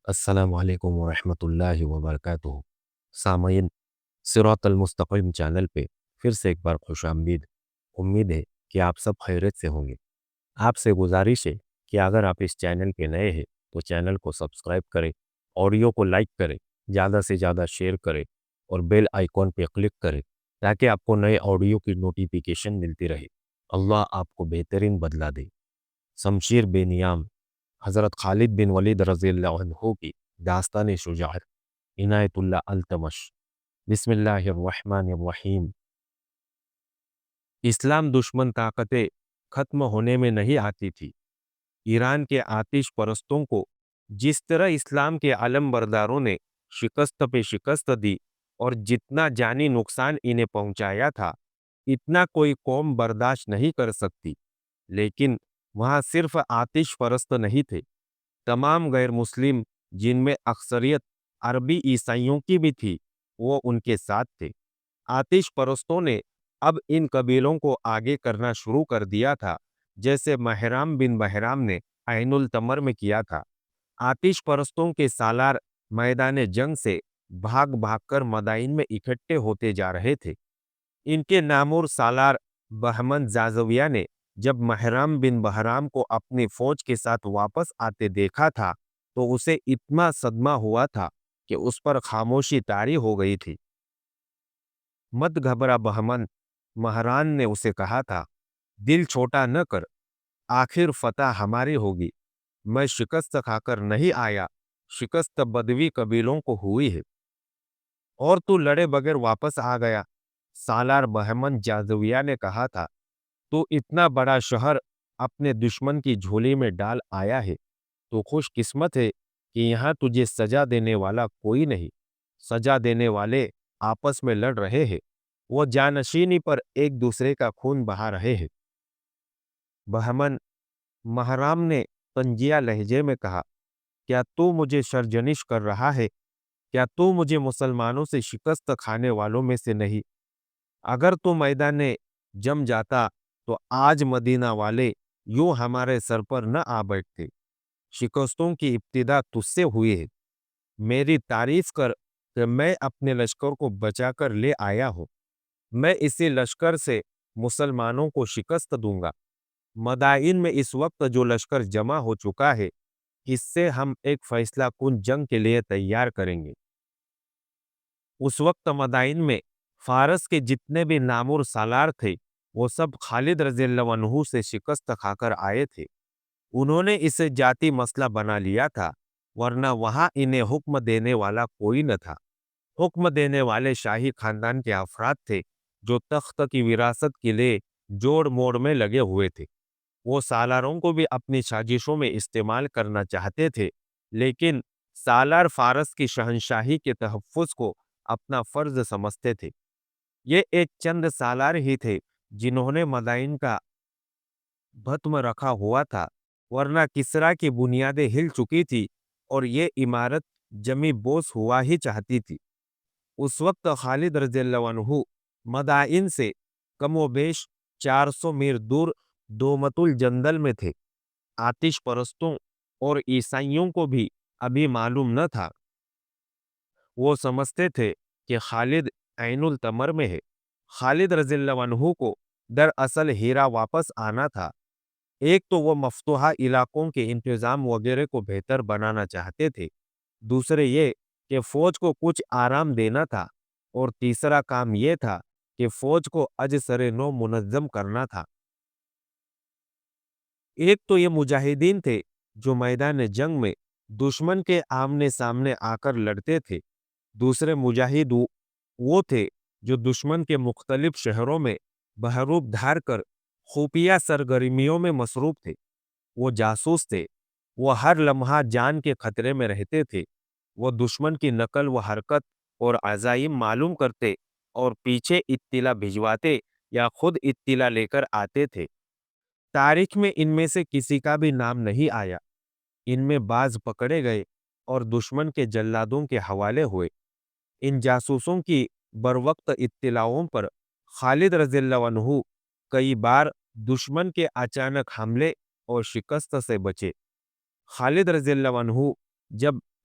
السلام علیکم ورحمۃ اللہ وبرکاتہ۔ سامعین، صراط المستقیم چینل پہ پھر سے ایک بار خوش آمدید۔ امید ہے کہ آپ سب خیریت سے ہوں گے۔ آپ سے گزارش ہے کہ اگر آپ اس چینل پہ نئے ہیں تو چینل کو سبسکرائب کریں، آڈیو کو لائک کریں، زیادہ سے زیادہ شیئر کریں اور بیل آئیکن پہ کلک کریں تاکہ آپ کو نئے آڈیو کی نوٹیفیکیشن ملتی رہے۔ اللہ آپ کو بہترین بدلہ دے۔ شمشیر بے نیام حضرت خالد بن ولید رضی اللہ عنہ کی داستان شجاعت، عنایت اللہ التمش۔ بسم اللہ الرحمن الرحیم۔ اسلام دشمن طاقتیں ختم ہونے میں نہیں آتی تھی۔ ایران کے آتش پرستوں کو جس طرح اسلام کے علم برداروں نے شکست پہ شکست دی اور جتنا جانی نقصان انہیں پہنچایا تھا، اتنا کوئی قوم برداشت نہیں کر سکتی۔ لیکن وہاں صرف آتش پرست نہیں تھے، تمام غیر مسلم جن میں اکثریت عربی عیسائیوں کی بھی تھی، وہ ان کے ساتھ تھے۔ آتش پرستوں نے اب ان قبیلوں کو آگے کرنا شروع کر دیا تھا، جیسے محرام بن بحرام نے عین التمر میں کیا تھا۔ آتش پرستوں کے سالار میدان جنگ سے بھاگ بھاگ کر مدائن میں اکٹھے ہوتے جا رہے تھے۔ ان کے نامور سالار بہمن زازویہ نے جب محرام بن بحرام کو اپنی فوج کے ساتھ واپس آتے دیکھا تھا تو اسے اتنا صدمہ ہوا تھا کہ اس پر خاموشی طاری ہو گئی تھی۔ مت گھبرا بہمن، مہران نے اسے کہا تھا، دل چھوٹا نہ کر، آخر فتح ہماری ہوگی۔ میں شکست کھا کر نہیں آیا، شکست بدوی قبیلوں کو ہوئی ہے اور تو لڑے بغیر واپس آ گیا۔ سالار بہمن جازویہ نے کہا تھا، تو اتنا بڑا شہر اپنے دشمن کی جھولی میں ڈال آیا ہے، تو خوش قسمت ہے کہ یہاں تجھے سزا دینے والا کوئی نہیں۔ سزا دینے والے آپس میں لڑ رہے ہیں، وہ جانشینی پر ایک دوسرے کا خون بہا رہے ہیں۔ بہمن، مہرام نے طنجیہ لہجے میں کہا، کیا تو مجھے سرزنش کر رہا ہے؟ کیا تو مجھے مسلمانوں سے شکست کھانے والوں میں سے نہیں؟ اگر تو میدان جم جاتا تو آج مدینہ والے یوں ہمارے سر پر نہ آ بیٹھتے۔ شکستوں کی ابتدا تجھ سے ہوئی ہے۔ میری تعریف کر کہ میں اپنے لشکر کو بچا کر لے آیا ہوں۔ میں اسی لشکر سے مسلمانوں کو شکست دوں گا۔ مدائن میں اس وقت جو لشکر جمع ہو چکا ہے، اس سے ہم ایک فیصلہ کن جنگ کے لیے تیار کریں گے۔ اس وقت مدائن میں فارس کے جتنے بھی نامور سالار تھے، وہ سب خالد رضی اللہ عنہ سے شکست کھا کر آئے تھے۔ انہوں نے اسے جاتی مسئلہ بنا لیا تھا، ورنہ وہاں انہیں حکم دینے والا کوئی نہ تھا۔ حکم دینے والے شاہی خاندان کے افراد تھے جو تخت کی وراثت کے لیے جوڑ موڑ میں لگے ہوئے تھے۔ وہ سالاروں کو بھی اپنی سازشوں میں استعمال کرنا چاہتے تھے، لیکن سالار فارس کی شہنشاہی کے تحفظ کو اپنا فرض سمجھتے تھے۔ یہ ایک چند سالار ہی تھے جنہوں نے مدائن کا بھتم رکھا ہوا تھا، ورنہ کسرا کی بنیادیں ہل چکی تھی اور یہ عمارت جمی بوس ہوا ہی چاہتی تھی۔ اس وقت خالد رضی اللہ عنہ مدائن سے کم و بیش 400 میل دور دومت الجندل میں تھے۔ آتش پرستوں اور عیسائیوں کو بھی ابھی معلوم نہ تھا۔ وہ سمجھتے تھے کہ خالد عین التمر میں ہے۔ خالد رضی اللہ عنہ کو دراصل ہیرا واپس آنا تھا۔ ایک تو وہ مفتوحہ علاقوں کے انتظام وغیرہ کو بہتر بنانا چاہتے تھے، دوسرے یہ کہ فوج کو کچھ آرام دینا تھا، اور تیسرا کام یہ تھا کہ فوج کو اجسر نو منظم کرنا تھا۔ ایک تو یہ مجاہدین تھے جو میدان جنگ میں دشمن کے آمنے سامنے آ کر لڑتے تھے، دوسرے مجاہد وہ تھے جو دشمن کے مختلف شہروں میں بحروب دھار کر خفیہ سرگرمیوں میں مصروف تھے۔ وہ جاسوس تھے، وہ ہر لمحہ جان کے خطرے میں رہتے تھے۔ وہ دشمن کی نقل و حرکت اور عزائم معلوم کرتے اور پیچھے اطلاع بھجواتے یا خود اطلاع لے کر آتے تھے۔ تاریخ میں ان میں سے کسی کا بھی نام نہیں آیا۔ ان میں بعض پکڑے گئے اور دشمن کے جلادوں کے حوالے ہوئے۔ ان جاسوسوں کی بروقت اطلاعوں پر خالد رضی اللہ عنہ کئی بار دشمن کے اچانک حملے اور شکست سے بچے۔ خالد رضی اللہ عنہ جب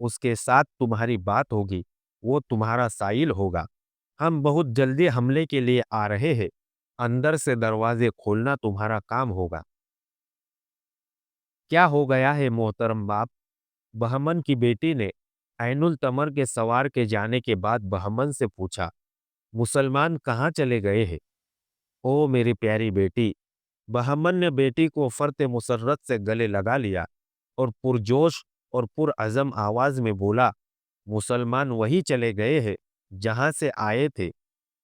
اس کے ساتھ تمہاری بات ہوگی، وہ تمہارا سائل ہوگا۔ ہم بہت جلدی حملے کے لیے آ رہے ہیں، اندر سے دروازے کھولنا تمہارا کام ہوگا۔ کیا ہو گیا ہے محترم باپ؟ بہمن کی بیٹی نے عین التمر کے سوار کے جانے کے بعد بہمن سے پوچھا، مسلمان کہاں چلے گئے ہیں؟ او میری پیاری بیٹی! بہمن نے بیٹی کو فرط مسرت سے گلے لگا لیا اور پرجوش اور پرعزم آواز میں بولا، مسلمان وہی چلے گئے ہیں جہاں سے آئے تھے۔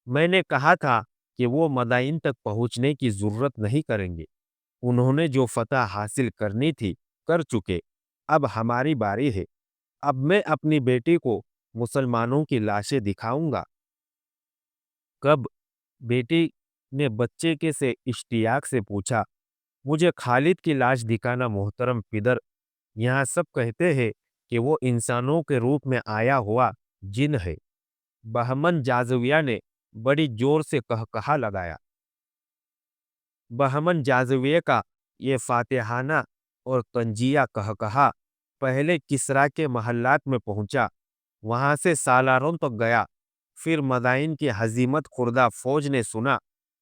میں نے کہا تھا کہ وہ مدائن تک پہنچنے کی ضرورت نہیں کریں گے۔ انہوں نے جو فتح حاصل کرنی تھی کر چکے، اب ہماری باری ہے۔ اب میں اپنی بیٹی کو مسلمانوں کی لاشیں دکھاؤں گا۔ کب؟ بیٹی نے بچے کے سے اشتیاق سے پوچھا۔ مجھے خالد کی لاش دکھانا محترم پدر۔ یہاں سب کہتے ہیں کہ وہ انسانوں کے روپ میں آیا ہوا جن ہے۔ بہمن جازویہ نے بڑی زور سے کہا لگایا۔ بہمن جازویہ کا یہ فاتحانہ اور کنجیہ کہا پہلے کسرا کے محلات میں پہنچا، وہاں سے سالاروں تک گیا، پھر مدائن کی ہزیمت خوردہ فوج نے سنا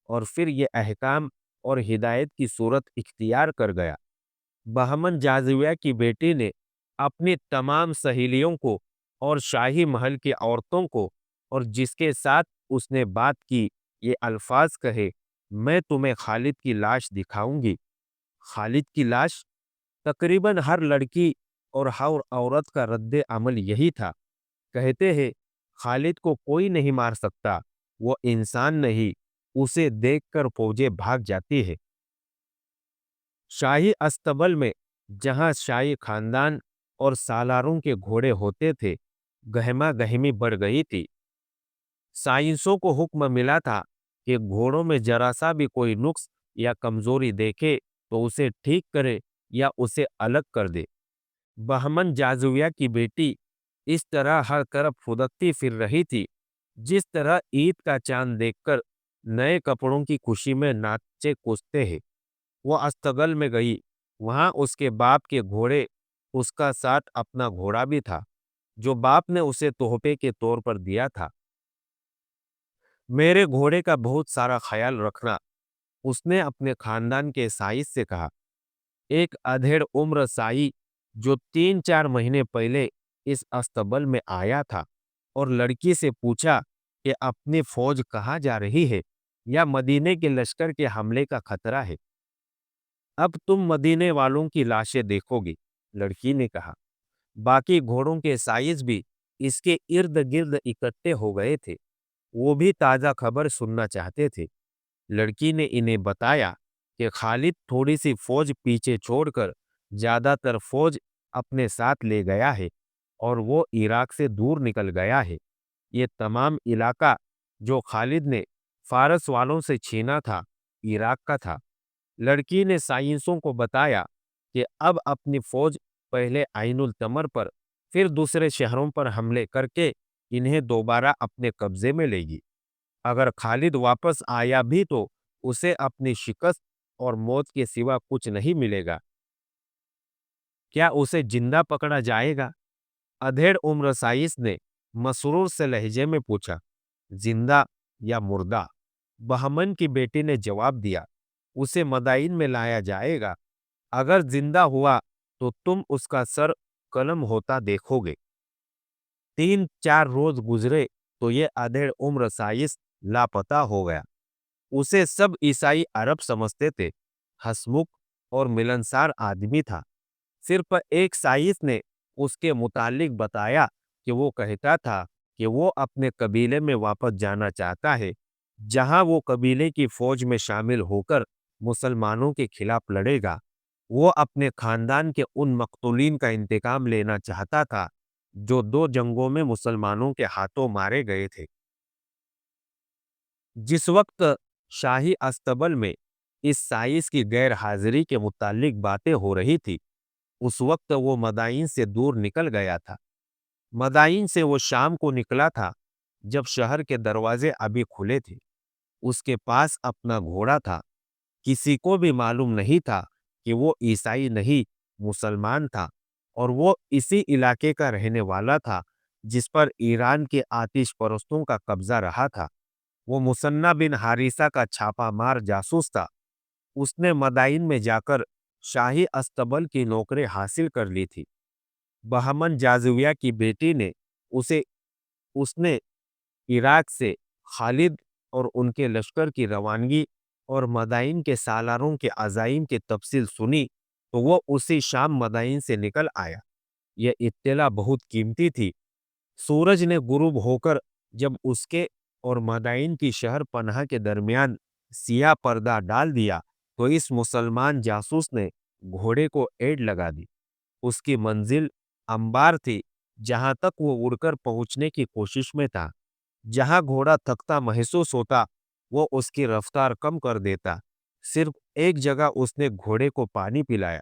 اور پھر یہ احکام اور ہدایت کی صورت اختیار کر گیا۔ بہمن جازویہ کی بیٹی نے اپنی تمام سہیلیوں کو اور شاہی محل کی عورتوں کو اور جس کے ساتھ اس نے بات کی یہ الفاظ کہے، میں تمہیں خالد کی لاش دکھاؤں گی۔ خالد کی لاش؟ تقریباً ہر لڑکی اور ہر عورت کا رد عمل یہی تھا۔ کہتے ہیں خالد کو کوئی نہیں مار سکتا، وہ انسان نہیں، اسے دیکھ کر فوجیں بھاگ جاتی ہے۔ شاہی استبل میں جہاں شاہی خاندان اور سالاروں کے گھوڑے ہوتے تھے، گہما گہمی بڑھ گئی تھی۔ سائنسوں کو حکم ملا تھا کہ گھوڑوں میں ذرا سا بھی کوئی نقص یا کمزوری دیکھے تو اسے ٹھیک کرے یا اسے الگ کر دے۔ بہمن جازویہ کی بیٹی اس طرح ہر طرف پھدکتی پھر رہی تھی جس طرح عید کا چاند دیکھ کر نئے کپڑوں کی خوشی میں ناچے کوستے ہیں۔ وہ استگل میں گئی، وہاں اس کے باپ کے گھوڑے، اس کا ساتھ اپنا گھوڑا بھی تھا جو باپ نے اسے تحفے کے طور پر دیا تھا۔ میرے گھوڑے کا بہت سارا خیال رکھنا، اس نے اپنے خاندان کے سائس سے کہا۔ ایک ادھیڑ عمر سائی جو 3-4 مہینے پہلے اس استبل میں آیا تھا اور لڑکی سے پوچھا کہ اپنی فوج کہاں جا رہی ہے یا مدینے کے لشکر کے حملے کا خطرہ ہے۔ اب تم مدینے والوں کی لاشیں دیکھو گی، لڑکی نے کہا۔ باقی گھوڑوں کے سائز بھی اس کے ارد گرد اکٹھے ہو گئے تھے، وہ بھی تازہ خبر سننا چاہتے تھے۔ لڑکی نے انہیں بتایا کہ خالد تھوڑی سی فوج پیچھے چھوڑ کر زیادہ تر فوج اپنے ساتھ لے گیا ہے اور وہ عراق سے دور نکل گیا ہے۔ یہ تمام علاقہ جو خالد نے فارس والوں سے چھینا تھا، عراق کا تھا۔ لڑکی نے سائنسوں کو بتایا کہ اب اپنی فوج پہلے عین التمر پر پھر دوسرے شہروں پر حملے کر کے انہیں دوبارہ اپنے قبضے میں لے گی۔ اگر خالد واپس آیا بھی تو اسے اپنی شکست اور موت کے سوا کچھ نہیں ملے گا۔ کیا اسے زندہ پکڑا جائے گا؟ ادھیڑ عمر سائس نے مسرور سے لہجے میں پوچھا۔ زندہ یا مردہ؟ بہمن کی بیٹی نے جواب دیا، اسے مدائن میں لایا جائے گا۔ اگر زندہ ہوا تو تم اس کا سر قلم ہوتا دیکھو گے۔ 3-4 روز گزرے تو یہ ادھیڑ عمر سائس لاپتہ ہو گیا۔ اسے سب عیسائی عرب سمجھتے تھے، ہسمکھ اور ملنسار آدمی تھا۔ صرف ایک سائس نے اس کے متعلق بتایا کہ وہ کہتا تھا کہ وہ اپنے قبیلے میں واپس جانا چاہتا ہے، جہاں وہ قبیلے کی فوج میں شامل ہو کر مسلمانوں کے خلاف لڑے گا۔ وہ اپنے خاندان کے ان مقتولین کا انتقام لینا چاہتا تھا جو 2 جنگوں میں مسلمانوں کے ہاتھوں مارے گئے تھے۔ جس وقت شاہی استبل میں اس سائس کی غیر حاضری کے متعلق باتیں ہو رہی تھی، اس وقت وہ مدائن سے دور نکل گیا تھا۔ مدائن سے وہ شام کو نکلا تھا جب شہر کے دروازے ابھی کھلے تھے۔ اس کے پاس اپنا گھوڑا تھا۔ کسی کو بھی معلوم نہیں تھا کہ وہ عیسائی نہیں مسلمان تھا۔ اور وہ اسی علاقے کا رہنے والا تھا جس پر ایران کے آتش پرستوں کا قبضہ رہا تھا۔ وہ مثنہ بن حارثہ کا چھاپا مار جاسوس تھا۔ اس نے مدائن میں جا کر شاہی استبل کی نوکری حاصل کر لی تھی۔ بہمن جازویہ کی بیٹی نے اسے اس نے عراق سے خالد اور ان کے لشکر کی روانگی اور مدائن کے سالاروں کے عزائم کی تفصیل سنی تو وہ اسی شام مدائن سے نکل آیا۔ یہ اطلاع بہت قیمتی تھی۔ سورج نے غروب ہو کر جب اس کے اور مدائن کی شہر پناہ کے درمیان سیاہ پردہ ڈال دیا تو اس مسلمان جاسوس نے گھوڑے کو ایڑ لگا دی۔ اس کی منزل انبار تھی جہاں تک وہ اڑ کر پہنچنے کی کوشش میں تھا۔ جہاں گھوڑا تھکتا محسوس ہوتا وہ اس کی رفتار کم کر دیتا۔ صرف ایک جگہ اس نے گھوڑے کو پانی پلایا۔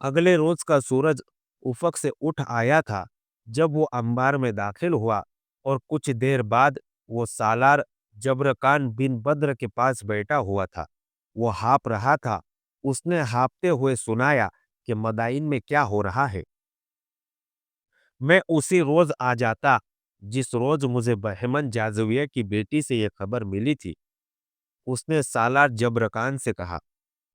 اگلے روز کا سورج افق سے اٹھ آیا تھا جب وہ انبار میں داخل ہوا، اور کچھ دیر بعد وہ سالار جبرکان بن بدر کے پاس بیٹھا ہوا تھا۔ وہ ہاپ رہا تھا۔ اس نے ہاپتے ہوئے سنایا کہ مدائن میں کیا ہو رہا ہے۔ میں اسی روز آ جاتا جس روز مجھے بہمن جازویہ کی بیٹی سے یہ خبر ملی تھی، اس نے سالار جبرکان سے کہا،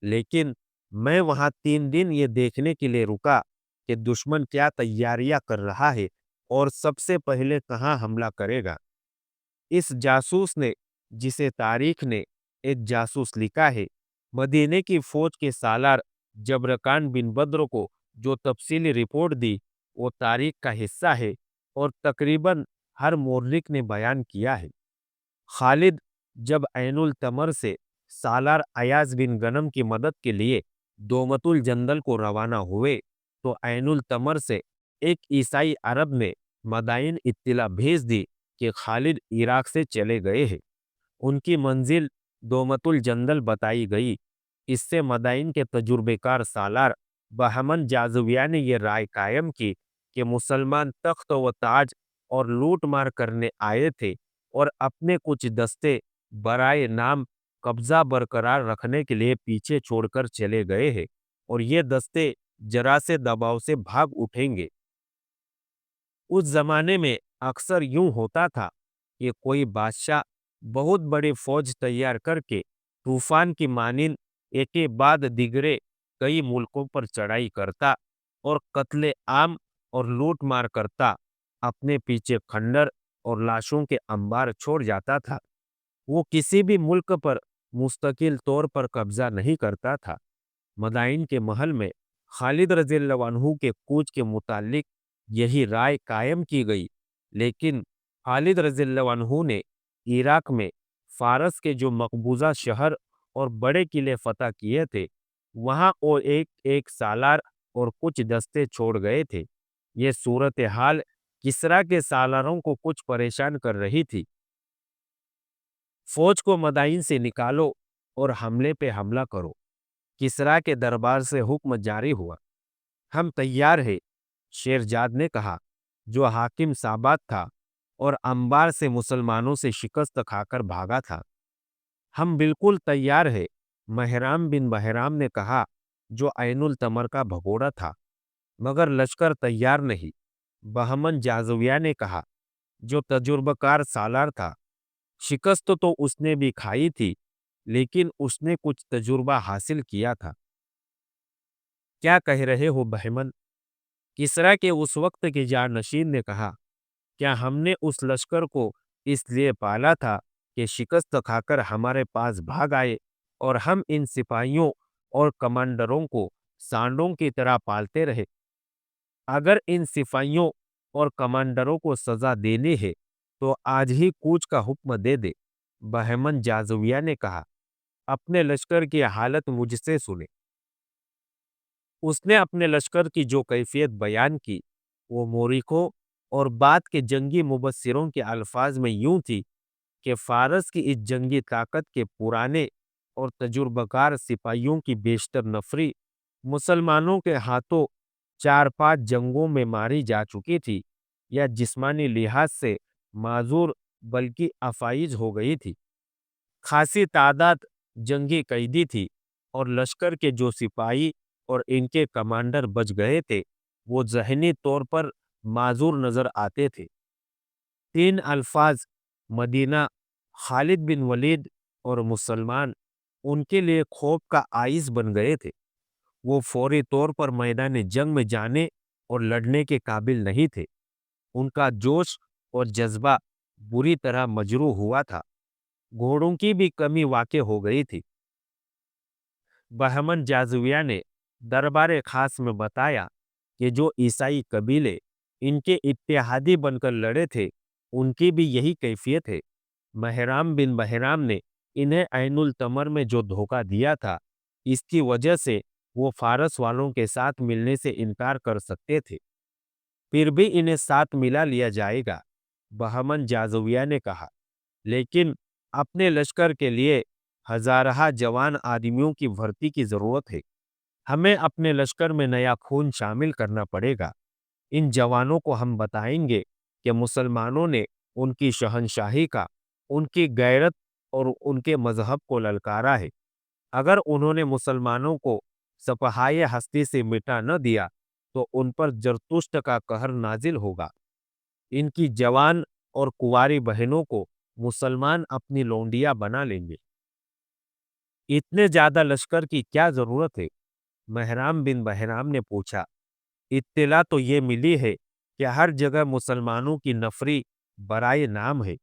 لیکن میں وہاں 3 دن یہ دیکھنے کے لیے رکا کہ دشمن کیا تیاریاں کر رہا ہے اور سب سے پہلے کہاں حملہ کرے گا۔ اس جاسوس نے، جسے تاریخ نے ایک جاسوس لکھا ہے، مدینے کی فوج کے سالار جبرکان بن بدر کو جو تفصیلی رپورٹ دی وہ تاریخ کا حصہ ہے اور تقریباً ہر مورخ نے بیان کیا ہے۔ خالد جب عین التمر سے سالار ایاز بن غنم کی مدد کے لیے دومت الجندل کو روانہ ہوئے تو عین التمر سے ایک عیسائی عرب نے مدائن اطلاع بھیج دی کہ خالد عراق سے چلے گئے ہیں۔ ان کی منزل دومت الجندل بتائی گئی۔ اس سے مدائن کے تجربے کار سالار بہمن جازویہ نے یہ رائے قائم کی کہ مسلمان تخت و تاج اور لوٹ مار کرنے آئے تھے اور اپنے کچھ دستے برائے نام قبضہ برقرار رکھنے کے لیے پیچھے چھوڑ کر چلے گئے ہیں، اور یہ دستے ذرا سے دباؤ سے بھاگ اٹھیں گے۔ اس زمانے میں اکثر یوں ہوتا تھا کہ کوئی بادشاہ بہت بڑی فوج تیار کر کے طوفان کی مانند ایک کے بعد دیگرے کئی ملکوں پر چڑھائی کرتا اور قتل عام اور لوٹ مار کرتا، اپنے پیچھے کھنڈر اور لاشوں کے انبار چھوڑ جاتا تھا۔ وہ کسی بھی ملک پر مستقل طور پر قبضہ نہیں کرتا تھا۔ مدائن کے محل میں خالد رضی اللہ عنہ کے کوچ کے متعلق یہی رائے قائم کی گئی، لیکن خالد رضی اللہ عنہ نے عراق میں فارس کے جو مقبوضہ شہر اور بڑے قلعے فتح کیے تھے وہاں وہ ایک ایک سالار اور کچھ دستے چھوڑ گئے تھے۔ یہ صورتحال کسریٰ کے سالاروں کو کچھ پریشان کر رہی تھی۔ فوج کو مدائن سے نکالو اور حملے پہ حملہ کرو۔ کسریٰ کے دربار سے حکم جاری ہوا۔ ہم تیار ہیں، شیرزاد نے کہا، جو حاکم سابات تھا اور انبار سے مسلمانوں سے شکست کھا کر بھاگا تھا۔ ہم بالکل تیار ہیں، مہرام بن بہرام نے کہا، جو عین التمر کا بھگوڑا تھا، مگر لشکر تیار نہیں۔ بہمن جازویہ نے کہا، جو تجربہ کار سالار تھا، شکست تو اس نے بھی کھائی تھی لیکن اس نے کچھ تجربہ حاصل کیا تھا۔ کیا کہہ رہے ہو بہمن؟ کسریٰ کے اس وقت کے جانشین نے کہا، کیا ہم نے اس لشکر کو اس لیے پالا تھا کہ شکست کھا کر ہمارے پاس بھاگ آئے، اور ہم ان سپاہیوں اور کمانڈروں کو سانڈوں کی طرح پالتے رہے؟ اگر ان سپاہیوں اور کمانڈروں کو سزا دینی ہے تو آج ہی کوچ کا حکم دے دے۔ بہمن جازویہ نے کہا، اپنے لشکر کی حالت مجھ سے سنے۔ اس نے اپنے لشکر کی جو کیفیت بیان کی وہ مورخوں اور بعد کے جنگی مبصروں کے الفاظ میں یوں تھی کہ فارس کی اس جنگی طاقت کے پرانے اور تجربہ کار سپاہیوں کی بیشتر نفری مسلمانوں کے ہاتھوں 4-5 جنگوں میں ماری جا چکی تھی، یا جسمانی لحاظ سے معذور بلکہ افائج ہو گئی تھی۔ خاصی تعداد جنگی قیدی تھی، اور لشکر کے جو سپاہی اور ان کے کمانڈر بچ گئے تھے وہ ذہنی طور پر معذور نظر آتے تھے۔ تین الفاظ مدینہ، خالد بن ولید اور مسلمان ان کے لیے خوف کا باعث بن گئے تھے۔ وہ فوری طور پر میدان جنگ میں جانے اور لڑنے کے قابل نہیں تھے۔ ان کا جوش اور جذبہ بری طرح مجروح ہوا تھا۔ گھوڑوں کی بھی کمی واقع ہو گئی تھی۔ بہمن جازویہ نے دربار خاص میں بتایا کہ جو عیسائی قبیلے ان کے اتحادی بن کر لڑے تھے ان کی بھی یہی کیفیت ہے۔ مہرام بن بہرام نے انہیں عین التمر میں جو دھوکہ دیا تھا اس کی وجہ سے وہ فارس والوں کے ساتھ ملنے سے انکار کر سکتے تھے، پھر بھی انہیں ساتھ ملا لیا جائے گا، بہمن جازویہ نے کہا۔ لیکن اپنے لشکر کے لیے ہزارہ جوان آدمیوں کی بھرتی کی ضرورت ہے۔ ہمیں اپنے لشکر میں نیا خون شامل کرنا پڑے گا۔ ان جوانوں کو ہم بتائیں گے کہ مسلمانوں نے ان کی شہنشاہی کا، ان کی غیرت اور ان کے مذہب کو للکارا ہے۔ اگر انہوں نے مسلمانوں کو سپاہائے ہستی سے مٹا نہ دیا تو ان پر زرتشت کا قہر نازل ہوگا۔ ان کی جوان اور کنواری بہنوں کو مسلمان اپنی لونڈیاں بنا لیں گے۔ اتنے زیادہ لشکر کی کیا ضرورت ہے؟ مہرام بن بہرام نے پوچھا۔ اطلاع تو یہ ملی ہے کہ ہر جگہ مسلمانوں کی نفری برائے نام ہے۔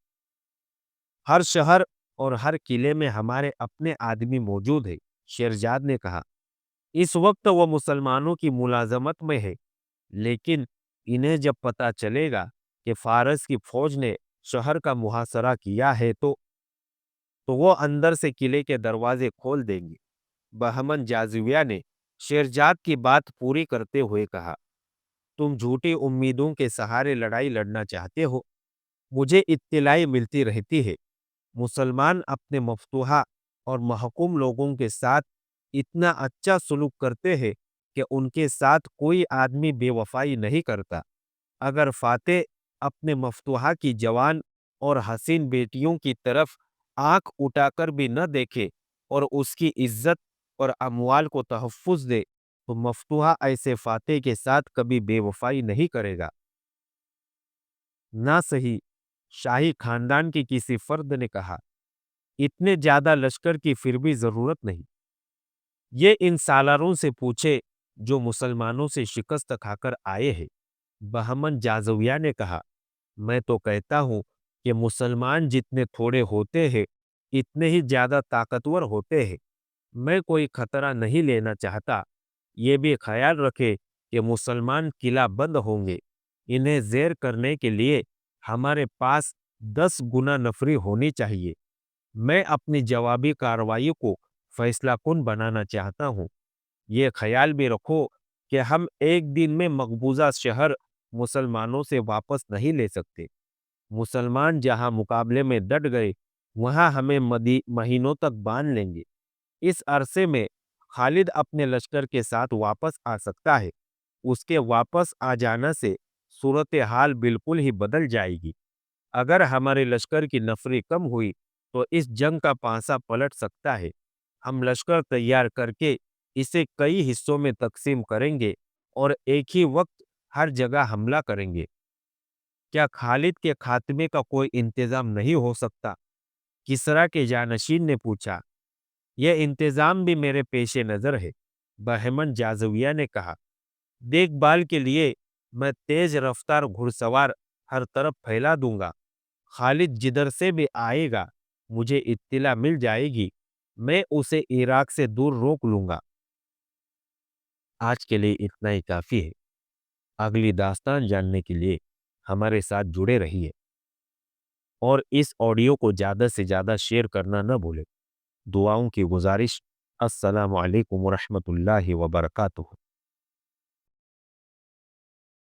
ہر شہر اور ہر قلعے میں ہمارے اپنے آدمی موجود ہے، شیرزاد نے کہا۔ اس وقت وہ مسلمانوں کی ملازمت میں ہے، لیکن انہیں جب پتہ چلے گا کہ فارس کی فوج نے شہر کا محاصرہ کیا ہے تو وہ اندر سے قلعے کے دروازے کھول دیں گے۔ بہمن جازویہ نے شیرزاد کی بات پوری کرتے ہوئے کہا، تم جھوٹی امیدوں کے سہارے لڑائی لڑنا چاہتے ہو۔ مجھے اطلاع ملتی رہتی ہے مسلمان اپنے مفتوحہ اور محکوم لوگوں کے ساتھ اتنا اچھا سلوک کرتے ہیں کہ ان کے ساتھ کوئی آدمی بے وفائی نہیں کرتا۔ اگر فاتح اپنے مفتوحہ کی جوان اور حسین بیٹیوں کی طرف آنکھ اٹھا کر بھی نہ دیکھے اور اس کی عزت اور اموال کو تحفظ دے تو مفتوحہ ایسے فاتح کے ساتھ کبھی بے وفائی نہیں کرے گا۔ نہ صحیح، شاہی خاندان کی کسی فرد نے کہا، اتنے زیادہ لشکر کی پھر بھی ضرورت نہیں۔ یہ ان سالاروں سے پوچھے جو مسلمانوں سے شکست کھا کر آئے ہیں۔ بہمن جازویہ نے کہا، میں تو کہتا ہوں کہ مسلمان جتنے تھوڑے ہوتے ہیں اتنے ہی زیادہ طاقتور ہوتے ہیں۔ میں کوئی خطرہ نہیں لینا چاہتا۔ یہ بھی خیال رکھے کہ مسلمان قلعہ بند ہوں گے۔ انہیں زیر کرنے کے لیے ہمارے پاس 10 گنا نفری ہونی چاہیے۔ میں اپنی جوابی کارروائی کو فیصلہ کن بنانا چاہتا ہوں۔ یہ خیال بھی رکھو کہ ہم ایک دن میں مقبوضہ شہر مسلمانوں سے واپس نہیں لے سکتے۔ مسلمان جہاں مقابلے میں ڈٹ گئے وہاں ہمیں مہینوں تک باندھ لیں گے۔ اس عرصے میں خالد اپنے لشکر کے ساتھ واپس آ سکتا ہے۔ اس کے واپس آ جانا سے صورتحال بالکل ہی بدل جائے گی۔ اگر ہمارے لشکر کی نفری کم ہوئی تو اس جنگ کا پانسا پلٹ سکتا ہے۔ ہم لشکر تیار کر کے اسے کئی حصوں میں تقسیم کریں گے اور ایک ہی وقت ہر جگہ حملہ کریں گے۔ کیا خالد کے خاتمے کا کوئی انتظام نہیں ہو سکتا؟ کسریٰ کے جانشین نے پوچھا۔ یہ انتظام بھی میرے پیش نظر ہے، بہمن جازویہ نے کہا۔ دیکھ بھال کے لیے میں تیز رفتار گھڑ سوار ہر طرف پھیلا دوں گا۔ خالد جدھر سے بھی آئے گا مجھے اطلاع مل جائے گی، میں اسے عراق سے دور روک لوں گا۔ آج کے لیے اتنا ہی کافی ہے۔ اگلی داستان جاننے کے لیے ہمارے ساتھ جڑے رہیے اور اس آڈیو کو زیادہ سے زیادہ شیئر کرنا نہ بھولیں۔ دعاؤں کی گزارش۔ السلام علیکم ورحمۃ اللہ وبرکاتہ۔